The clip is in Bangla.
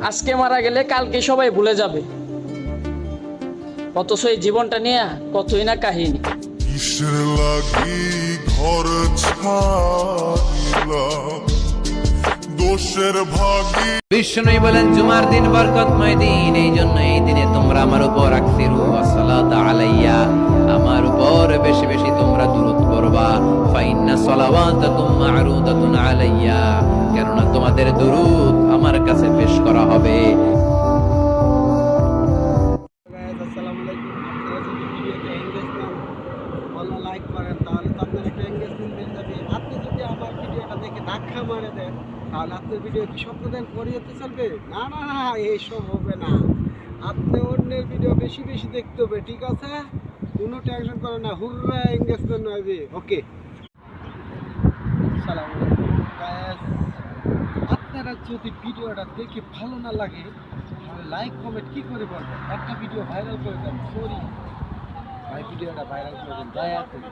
আজকে মারা গেলে কালকে সবাই ভুলে যাবে, অথচ এই জীবনটা নিয়ে কতই না কাহিনী। কিসের লাগি ঘর ছাড়িলাম দোষের ভাগী। বিষ্ণু বলেন জুমার দিন বরকতময় দিন, এই জন্য এই দিনে তোমরা আমার উপর আকসিরু আসসালাত আলাইয়া, আমার উপর বেশি বেশি তোমরা দুরূদ পড়বা। ফাইন্না সালাওয়াতাকুম মা'রুদাতুন আলাইয়া, কেননা তোমাদের দুরূদ আমার কাছে পেশ করা হবে। আসসালামু আলাইকুম। আপনারা যদি ভিডিওতে এঙ্গেজমেন্ট ভালো লাইক করেন তাহলে তো আপনার একটা এঙ্গেজমেন্ট বেড়ে যাবে। আপনি যদি আমার ভিডিওটা দেখে ধাক্কা মারে দেন তাহলে আপনার ভিডিও কি স্বপ্ন দেন পরিহতে চলবে? না না না, এইসব হবে না। আপনি অন্যের ভিডিও বেশি বেশি দেখতে হবে, ঠিক আছে? কোনো টেনশন করেন না, হুররা এঙ্গেজমেন্ট হবে। ওকে, আসসালামু আলাইকুম গাইস। আপনারা যদি ভিডিওটা দেখে ভালো না লাগে তাহলে লাইক কমেন্ট কি করে বলবেন? একটা ভিডিও ভাইরাল করে দেন, সরি ভাই, ভিডিওটা ভাইরাল করে দেন দয়া করে।